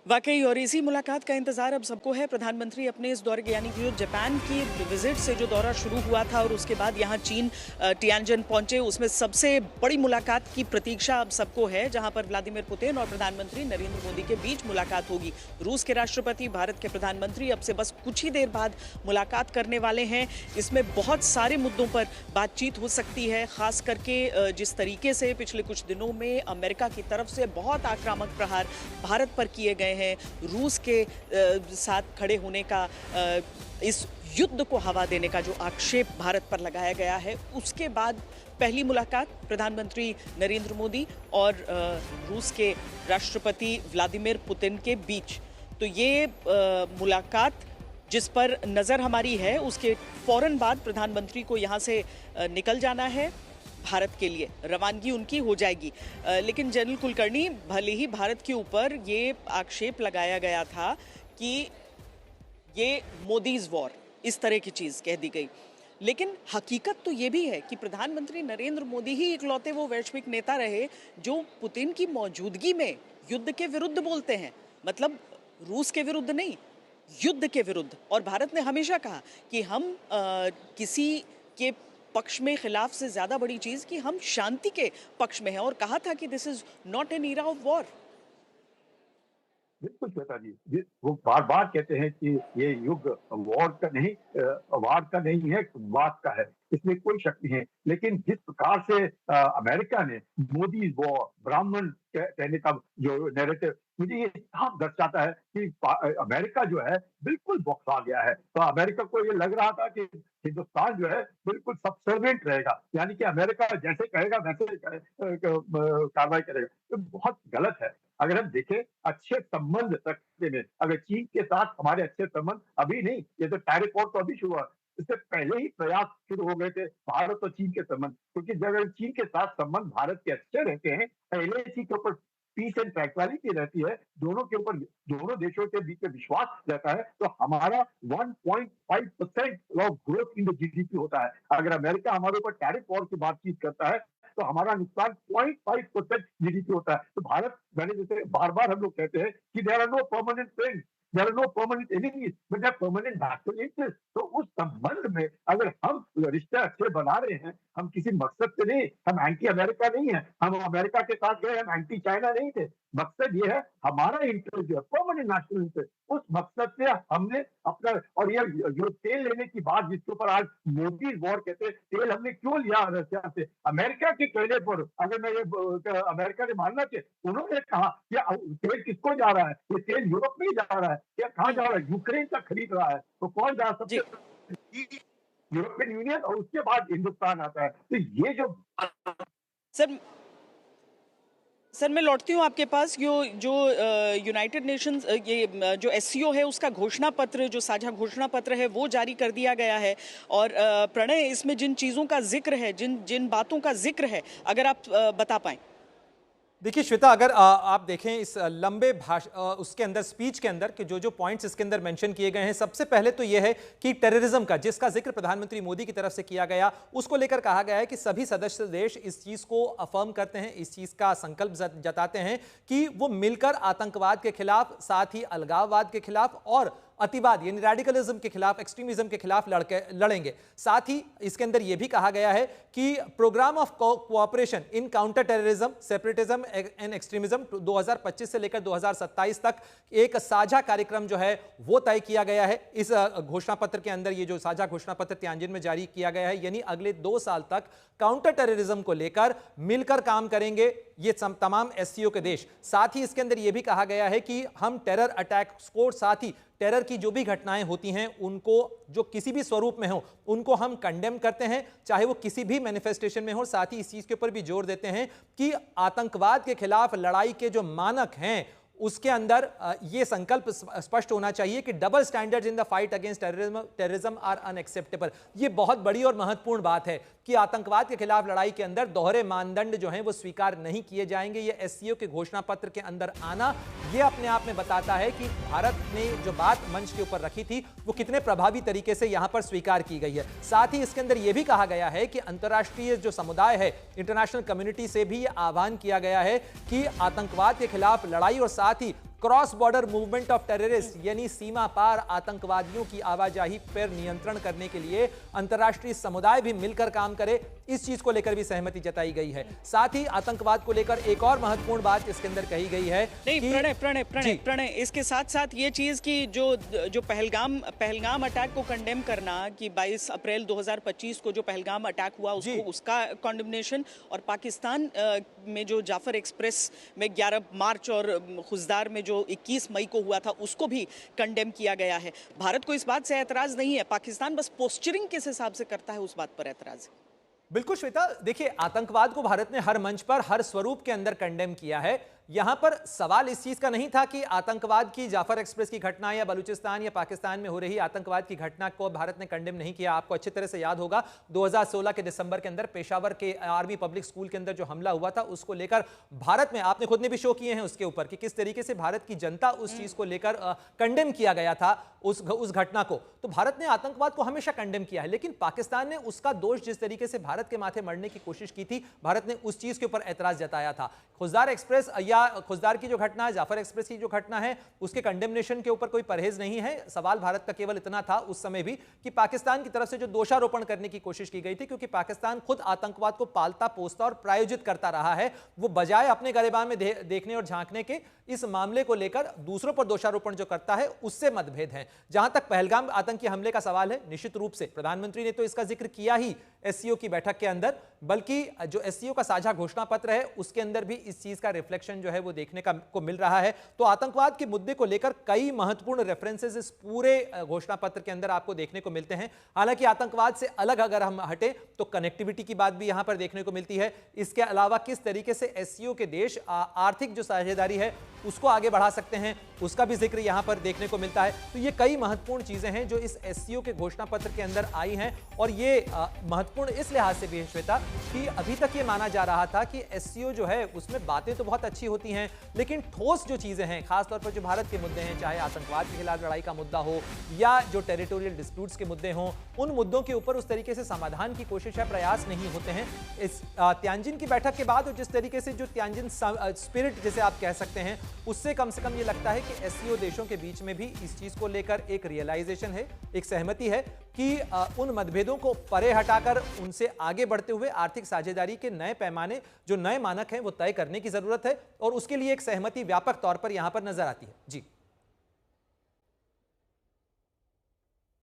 वाकई, और इसी मुलाकात का इंतजार अब सबको है। प्रधानमंत्री अपने इस दौरे यानी कि जो जापान की विजिट से जो दौरा शुरू हुआ था और उसके बाद यहाँ चीन टियानजिन पहुंचे, उसमें सबसे बड़ी मुलाकात की प्रतीक्षा अब सबको है, जहां पर व्लादिमीर पुतिन और प्रधानमंत्री नरेंद्र मोदी के बीच मुलाकात होगी। रूस के राष्ट्रपति, भारत के प्रधानमंत्री अब से बस कुछ ही देर बाद मुलाकात करने वाले हैं। इसमें बहुत सारे मुद्दों पर बातचीत हो सकती है, खास करके जिस तरीके से पिछले कुछ दिनों में अमेरिका की तरफ से बहुत आक्रामक प्रहार भारत पर किए गए हैं, रूस के साथ खड़े होने का, इस युद्ध को हवा देने का जो आक्षेप भारत पर लगाया गया है, उसके बाद पहली मुलाकात प्रधानमंत्री नरेंद्र मोदी और रूस के राष्ट्रपति व्लादिमीर पुतिन के बीच। तो ये मुलाकात जिस पर नज़र हमारी है, उसके फौरन बाद प्रधानमंत्री को यहाँ से निकल जाना है, भारत के लिए रवानगी उनकी हो जाएगी। लेकिन जनरल कुलकर्णी, भले ही भारत के ऊपर ये आक्षेप लगाया गया था कि ये मोदीज वॉर, इस तरह की चीज़ कह दी गई, लेकिन हकीकत तो ये भी है कि प्रधानमंत्री नरेंद्र मोदी ही इकलौते वो वैश्विक नेता रहे जो पुतिन की मौजूदगी में युद्ध के विरुद्ध बोलते हैं। मतलब रूस के विरुद्ध नहीं, युद्ध के विरुद्ध। और भारत ने हमेशा कहा कि हम किसी के पक्ष में खिलाफ से ज्यादा बड़ी चीज कि हम शांति के पक्ष में हैं, और कहा था कि this is not an era of war. बिल्कुल श्वेता जी, वो बार बार कहते हैं कि ये युग वार का नहीं है, वाद का है, इसमें कोई शक नहीं है। लेकिन जिस प्रकार से अमेरिका ने मोदी वॉर, ब्राह्मण कहने का जो नैरेटिव, मुझे ये साफ दर्शाता है कि अमेरिका जो है बिल्कुल बौखला गया है। तो अमेरिका को ये लग रहा था कि हिंदुस्तान जो है बिल्कुल सबसर्वेंट रहेगा, यानी कि अमेरिका जैसे कहेगा वैसे कार्रवाई करेगा। तो बहुत गलत है। अगर हम देखें अच्छे संबंध रखने में, अगर चीन के साथ हमारे अच्छे संबंध अभी नहीं, ये तो टैरिफ वॉर तो अभी शुरू हुआ, इससे पहले ही प्रयास शुरू हो गए थे भारत और चीन के संबंध। क्योंकि जब चीन के साथ संबंध भारत के अच्छे रहते हैं, पहले चीन के ऊपर पीस एंड ट्रैंक्विलिटी रहती है, दोनों के ऊपर, दोनों देशों के बीच में विश्वास रहता है, तो हमारा 1.5% of growth in the GDP होता है। अगर अमेरिका हमारे ऊपर टैरिफ वॉर की बातचीत करता है तो हमारा नुकसान 0.5% जीडीपी होता है। तो भारत, मैंने जैसे बार बार हम लोग कहते हैं कि there are no permanent friends, there are no permanent enemies, but there permanent national interest. तो उस संबंध में अगर हम रिश्ते अच्छे बना रहे हैं, हम किसी मकसद से नहीं, हम एंटी अमेरिका नहीं है, हम अमेरिका के साथ गए, हम एंटी चाइना नहीं थे। मकसद ये है, हमारा इंटरेस्ट जो है परमानेंट नेशनल इंटरेस्ट, उस मकसद से हमने अपना, और ये जो तेल लेने की बात जिसके ऊपर आज मोदी वॉर कहते हैं, तेल हमने क्यों लिया रशिया से? अमेरिका के कहने पर, अगर मैं ये अमेरिका ने मानना चाहिए, उन्होंने कहा कि तेल किसको जा रहा है, ये तेल यूरोप में ही जा रहा है, या कहाँ जा रहा है? यूक्रेन का खरीद रहा है, तो कौन जा सबसे? यूरोपियन यूनियन, और उसके बाद हिंदुस्तान आता है। तो ये जो सर सर मैं लौटती हूँ आपके पास। जो यूनाइटेड नेशंस, ये जो एससीओ है, उसका घोषणा पत्र, जो साझा घोषणा पत्र है, वो जारी कर दिया गया है। और प्रणय, इसमें जिन चीज़ों का जिक्र है, जिन जिन बातों का जिक्र है, अगर आप बता पाएं। देखिए श्वेता, अगर आप देखें इस लंबे उसके अंदर, स्पीच के अंदर, कि जो पॉइंट्स इसके अंदर मेंशन किए गए हैं, सबसे पहले तो यह है कि टेररिज्म का, जिसका जिक्र प्रधानमंत्री मोदी की तरफ से किया गया, उसको लेकर कहा गया है कि सभी सदस्य देश इस चीज को अफर्म करते हैं, इस चीज का संकल्प जताते हैं कि वो मिलकर आतंकवाद के खिलाफ, साथ ही अलगाववाद के खिलाफ और अतिवाद यानी रेडिकलिज्म के खिलाफ, एक्सट्रीमिज्म के खिलाफ लड़ेंगे। साथ ही इसके अंदर यह भी कहा गया है कि programme of cooperation in counter terrorism, separatism and extremism 2025 से लेकर 2027 तक एक साझा कार्यक्रम जो है वो तय किया गया है। इस घोषणा पत्र के अंदर, ये जो साझा घोषणा पत्र तियानजिन में जारी किया गया है, यानी अगले 2 साल तक काउंटर टेररिज्म को लेकर मिलकर काम करेंगे ये तमाम एससीओ के देश। साथ ही इसके अंदर यह भी कहा गया है कि हम टेरर अटैक्स को, साथ ही टेरर की जो भी घटनाएं होती हैं उनको, जो किसी भी स्वरूप में हो, उनको हम कंडेम करते हैं, चाहे वो किसी भी मैनिफेस्टेशन में हो। साथ ही इस चीज के ऊपर भी जोर देते हैं कि आतंकवाद के खिलाफ लड़ाई के जो मानक हैं उसके अंदर ये संकल्प स्पष्ट होना चाहिए कि double standards in the fight against terrorism are unacceptable. ये बहुत बड़ी और महत्वपूर्ण बात है कि आतंकवाद के खिलाफ लड़ाई के अंदर दोहरे मानदंड जो हैं वो स्वीकार नहीं किए जाएंगे। ये एससीओ के घोषणा पत्र के अंदर आना, ये अपने आप में बताता है कि भारत ने जो बात मंच के ऊपर रखी थी वो कितने प्रभावी तरीके से यहां पर स्वीकार की गई है। साथ ही इसके अंदर यह भी कहा गया है कि अंतर्राष्ट्रीय जो समुदाय है, इंटरनेशनल कम्युनिटी से भी यह आह्वान किया गया है कि आतंकवाद के खिलाफ लड़ाई और साथ ही cross border movement of terrorist यानी सीमा पार आतंकवादियों की आवाजाही पर नियंत्रण करने के लिए अंतर्राष्ट्रीय समुदाय भी मिलकर काम करे, इस चीज को लेकर भी सहमति जताई गई है। साथ ही आतंकवाद को लेकर एक और महत्वपूर्ण बात इसके अंदर कही गई है। नहीं प्रणय इसके साथ साथ ये चीज की जो पहलगाम अटैक को कंडेम करना कि 22 अप्रैल 2025 को जो पहलगाम अटैक हुआ उसका कॉन्डेमनेशन, और पाकिस्तान में जो जाफर एक्सप्रेस में 11 मार्च और खुजदार में जो 21 मई को हुआ था उसको भी कंडेम किया गया है। भारत को इस बात से एतराज नहीं है, पाकिस्तान बस पोस्चरिंग किस हिसाब से करता है उस बात पर एतराज है। बिल्कुल श्वेता, देखिए आतंकवाद को भारत ने हर मंच पर हर स्वरूप के अंदर कंडेम किया है। यहां पर सवाल इस चीज का नहीं था कि आतंकवाद की जाफर एक्सप्रेस की घटना या बलूचिस्तान या पाकिस्तान में हो रही आतंकवाद की घटना को भारत ने कंडेम नहीं किया। आपको अच्छी तरह से याद होगा 2016 के दिसंबर के अंदर पेशावर के आर्मी पब्लिक स्कूल के अंदर जो हमला हुआ था उसको लेकर भारत में आपने खुद ने भी शो किए हैं उसके ऊपर कि किस तरीके से भारत की जनता उस चीज को लेकर कंडेम किया गया था उस घटना को। तो भारत ने आतंकवाद को हमेशा कंडेम किया है, लेकिन पाकिस्तान ने उसका दोष जिस तरीके से भारत के माथे मढ़ने की कोशिश की थी, भारत ने उस चीज के ऊपर एतराज जताया था। खुजदार एक्सप्रेस या खुजदार की जो घटना है, जाफर एक्सप्रेस की जो घटना है, उसके कंडेमनेशन के ऊपर कोई परहेज नहीं है। सवाल भारत का केवल इतना था उस समय भी कि पाकिस्तान की तरफ से जो दोषारोपण करने की कोशिश की गई थी, क्योंकि पाकिस्तान खुद आतंकवाद को पालता पोसता और प्रायोजित करता रहा है, वो बजाय अपने गिरेबान में देखने और झांकने के इस मामले को लेकर दूसरों पर दोषारोपण जो करता है उससे मतभेद है। जहां तक पहलगाम आतंकी हमले का सवाल है, निश्चित रूप से प्रधानमंत्री ने तो इसका जिक्र किया ही एससीओ की बैठक के अंदर, बल्कि जो एससीओ का साझा घोषणा पत्र है उसके अंदर भी इस चीज का रिफ्लेक्शन जो है वो देखने को मिल रहा है। तो आतंकवाद के मुद्दे को लेकर कई महत्वपूर्ण रेफरेंसेस इस पूरे घोषणा पत्र के अंदर आपको देखने को मिलते हैं। हालांकि आतंकवाद से अलग अगर हम हटे तो कनेक्टिविटी की बात भी यहां पर देखने को मिलती है। इसके अलावा किस तरीके से एससीओ के देश आर्थिक जो साझेदारी है उसको आगे बढ़ा सकते हैं, उसका भी जिक्र यहां पर देखने को मिलता है। तो ये कई महत्वपूर्ण चीजें हैं जो इस एससीओ के घोषणा पत्र के अंदर आई हैं, और ये महत्वपूर्ण इस लिहाज से भी है श्वेता कि अभी तक ये माना जा रहा था कि एससीओ जो है उसमें बातें तो बहुत अच्छी होती हैं, लेकिन ठोस जो चीजें हैं, खासतौर पर जो भारत के मुद्दे हैं, चाहे आतंकवाद के खिलाफ लड़ाई का मुद्दा हो या जो टेरिटोरियल डिस्प्यूट्स के मुद्दे हों, उन मुद्दों के ऊपर उस तरीके से समाधान की कोशिश या प्रयास नहीं होते हैं। इस त्यांजिन की बैठक के बाद जिस तरीके से जो त्यांजिन स्पिरिट जिसे आप कह सकते हैं, उससे कम से कम ये लगता है कि एससीओ देशों के बीच में भी इस चीज को लेकर एक रियलाइजेशन है, एक सहमति है कि उन मतभेदों को परे हटाकर उनसे आगे बढ़ते हुए आर्थिक साझेदारी के नए पैमाने, जो नए मानक हैं, वो तय करने की जरूरत है, और उसके लिए एक सहमति व्यापक तौर पर यहां पर नजर आती है। जी।